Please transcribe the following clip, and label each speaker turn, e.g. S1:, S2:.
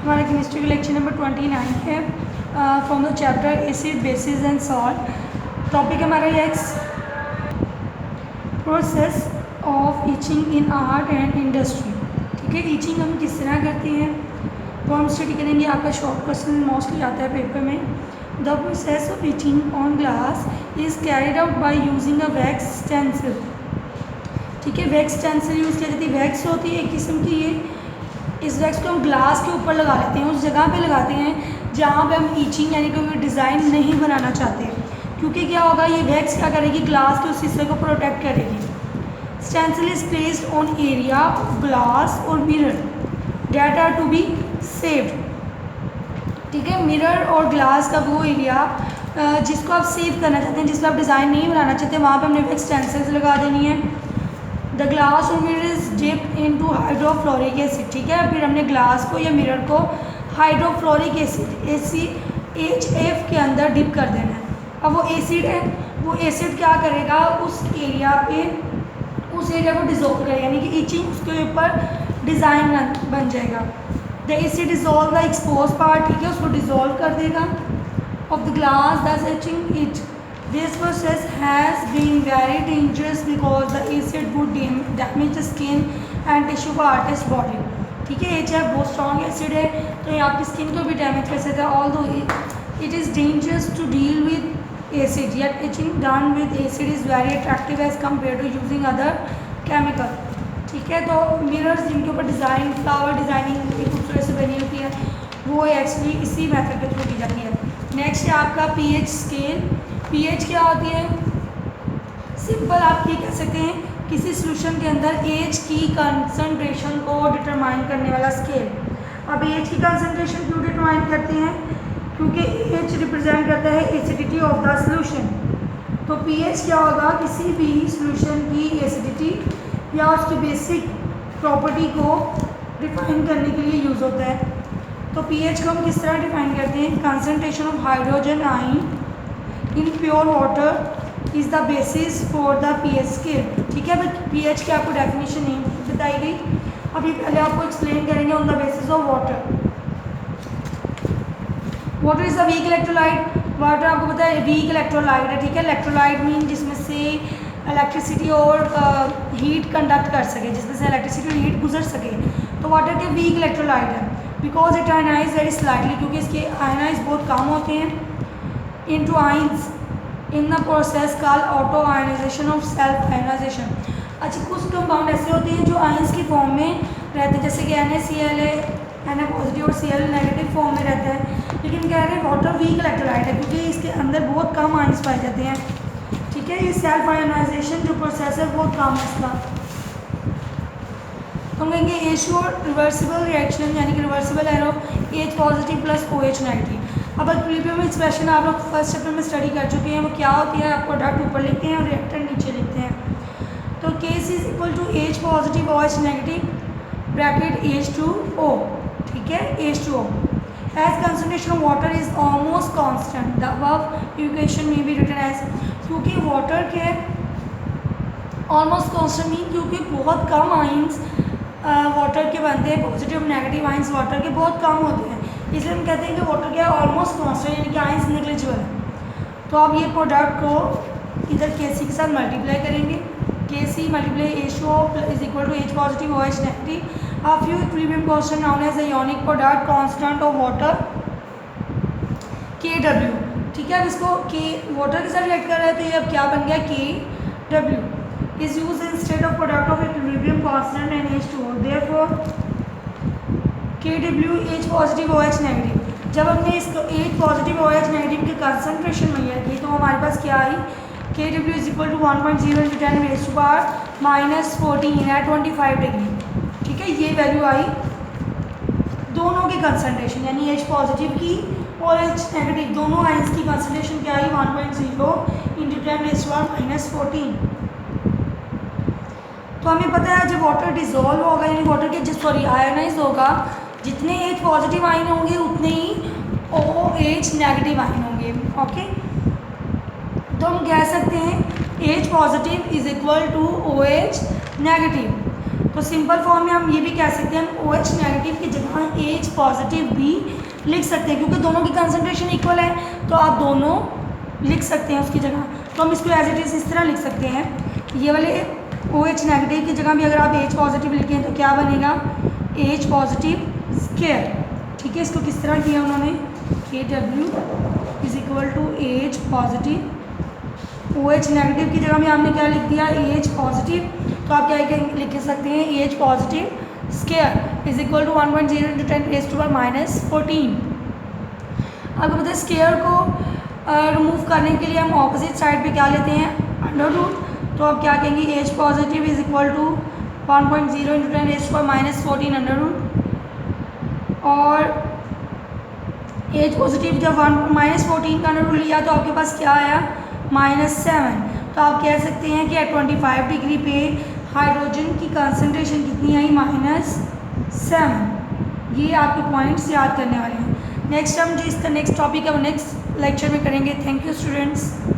S1: हमारा केमिस्ट्री का lecture number 29 है from the chapter acid bases and salt. Topic हमारा ex process of etching in art and industry. ठीक है, itching हम किस तरह करते हैं वो हम स्टडी करेंगे। आपका शॉर्ट क्वेश्चन मोस्टली आता है पेपर में। The process of itching on glass is carried out by using a wax stencil. ठीक है, वैक्स स्टेंसिल यूज़ की जाती है। वैक्स होती है एक किस्म की, ये इस वैक्स को हम ग्लास के ऊपर लगा लेते हैं, उस जगह पे लगाते हैं जहाँ पे हम ईचिंग यानी कोई डिज़ाइन नहीं बनाना चाहते, क्योंकि क्या होगा, ये वैक्स क्या करेगी, ग्लास के उस हिस्से को प्रोटेक्ट करेगी। Stencil is placed on area of glass और mirror that are to be saved. ठीक है, मिरर और ग्लास का वो एरिया जिसको आप सेव करना चाहते हैं, जिसको आप डिज़ाइन नहीं बनाना चाहते, वहाँ पर हमने वैक्स स्टेंसिल्स लगा देनी है। द ग्लास और mirror is dipped into hydrofluoric acid. ठीक है, फिर हमने ग्लास को या मिरर को हाइड्रोफ्लोरिक एसिड HF के अंदर डिप कर देना है। अब वो एसिड है, वो एसिड क्या करेगा, उस एरिया को डिजोल्व करेगा, यानी कि ईचिंग उसके ऊपर डिज़ाइन बन जाएगा। The acid dissolve the expose part. ठीक है, उसको डिजोल्व कर देगा ऑफ द ग्लास दस etching it. This process has been very dangerous because the acid would damage the skin and tissue of artist body. ठीक है, HF बहुत strong acid है, तो ये आपकी स्किन को भी डैमेज कर सकता है। Although it is dangerous to deal with acid, yet etching done with acid is very attractive as compared to using other chemical. ठीक है, तो मिरर्स जिनके ऊपर डिज़ाइन, फ्लावर डिज़ाइनिंग खूबसूरत से बनी होती है, वो एक्चुअली इसी मेथड के थ्रू की जाती है। नेक्स्ट है आपका pH स्केल। pH क्या होती है, सिंपल आप ये कह सकते हैं, किसी सोल्यूशन के अंदर H की कंसंट्रेशन को डिटरमाइन करने वाला स्केल। अब H की कंसंट्रेशन क्यों डिटरमाइन करते हैं, क्योंकि H रिप्रेजेंट करता है एसिडिटी ऑफ द सोल्यूशन। तो pH क्या होगा, किसी भी सोल्यूशन की एसिडिटी या उसकी बेसिक प्रॉपर्टी को डिफाइन करने के लिए यूज़ होता है। तो pH को हम किस तरह डिफाइन करते हैं, concentration of hydrogen ion in pure water is the basis for the pH scale. ठीक है, बट pH की आपको डेफिनेशन नहीं बताई गई, अभी पहले आपको एक्सप्लेन करेंगे on the basis of water. Water is the weak electrolyte. Water आपको पता है वीक इलेक्ट्रोलाइट है। ठीक है, इलेक्ट्रोलाइट मीन जिसमें से इलेक्ट्रिसिटी और हीट कंडक्ट कर सके, जिसमें से इलेक्ट्रिसिटी और हीट गुजर सके, तो वाटर के वीक इलेक्ट्रोलाइट है। Because it ionize very slightly, क्योंकि इसके आयनाइज बहुत कम होते हैं, into ions in the process called auto ionization of self ionization। अच्छा, कुछ कंपाउंड ऐसे होते हैं जो आयंस की फॉर्म में रहते हैं, जैसे कि NaCl है, Na पॉजिटिव और Cl नेगेटिव फॉर्म में रहता है, लेकिन कह रहे हैं वाटर वीक इलेक्ट्रोलाइट है, क्योंकि इसके अंदर बहुत कम आयंस पाए जाते हैं। ठीक है, ये सेल्फ आयोनाइजेशन जो प्रोसेस है बहुत कम है इसका। तो हम कहेंगे H2O रिवर्सिबल रिएक्शन, यानी कि reversible arrow H positive plus OH negative. अब इक्विलिब्रियम एक्सप्रेशन आप लोग फर्स्ट चैप्टर में स्टडी कर चुके हैं, वो क्या होती है, आप प्रोडक्ट ऊपर लिखते हैं और रिएक्टर नीचे लिखते हैं। तो Kc is equal to H positive OH negative bracket H2O। ठीक है, H2O as concentration of water is almost constant, the above equation में बी रिटन एज। क्योंकि वाटर के ऑलमोस्ट कांस्टेंट मीन क्योंकि बहुत कम आइंस वाटर के बनते हैं, पॉजिटिव नेगेटिव आइंस वाटर के बहुत कम होते हैं, इसलिए हम कहते हैं कि वाटर क्या है, ऑलमोस्ट कांस्टेंट, यानी कि आइंस नेग्लिजिबल है। तो आप ये प्रोडक्ट को इधर Kc के साथ मल्टीप्लाई करेंगे, Kc multiply H2O is equal to H positive OH negative. A few equilibrium constant known as ionic product constant of water Kw। ठीक है, अब इसको K वाटर के साथ रिएक्ट कर रहा है, तो ये अब क्या बन गया, Kw is use instead of product of equilibrium constant and H2O, therefore Kw H positive OH negative. जब हमने इसको H पॉजिटिव OH नेगेटिव की कंसंट्रेशन मेजर की, तो हमारे पास क्या आई, Kw is equal to 1.0 × 10⁻⁻14 at 25 degree. ठीक है, ये वैल्यू आई दोनों की कंसंट्रेशन, यानी H पॉजिटिव की और H नेगेटिव दोनों आयंस की कंसंट्रेशन क्या आई, 1.0 × 10⁻⁻14। तो हमें पता है जब वाटर डिजोल्व होगा, यानी वाटर के आयनाइज होगा, जितने H पॉजिटिव आयन होंगे उतने ही OH नेगेटिव आयन होंगे। ओके, तो हम कह सकते हैं H positive is equal to OH negative. तो सिंपल फॉर्म में हम ये भी कह सकते हैं, हम OH नेगेटिव की जगह H पॉजिटिव भी लिख सकते हैं, क्योंकि दोनों की कंसनट्रेशन इक्वल है तो आप दोनों लिख सकते हैं उसकी जगह। तो हम इसको एज इट इज़ इस तरह लिख सकते हैं, ये वाले OH नेगेटिव की जगह भी अगर आप H पॉजिटिव लिखें तो क्या बनेगा, H पॉजिटिव स्क्वायर। ठीक है, इसको किस तरह किया उन्होंने, KW is equal to H positive, OH negative की जगह में आपने क्या लिख दिया, H पॉजिटिव, तो आप क्या लिख सकते हैं, H positive square is equal to 1.0 × 10⁻14। अब बताए स्क्वायर को रिमूव करने के लिए हम ऑपोजिट साइड पे क्या लेते हैं, अंडर रूट। तो आप क्या कहेंगे, H positive is equal to 1.0 × 10⁻14 under root, और H पॉजिटिव जब 1-14 का अंडर रूट लिया तो आपके पास क्या आया, -7। तो आप कह सकते हैं कि 25 डिग्री पे हाइड्रोजन की कंसंट्रेशन कितनी आई, -7। ये आपके पॉइंट्स याद करने वाले हैं। नेक्स्ट हम जो इसका नेक्स्ट टॉपिक है वो नेक्स्ट लेक्चर में करेंगे। Thank you students.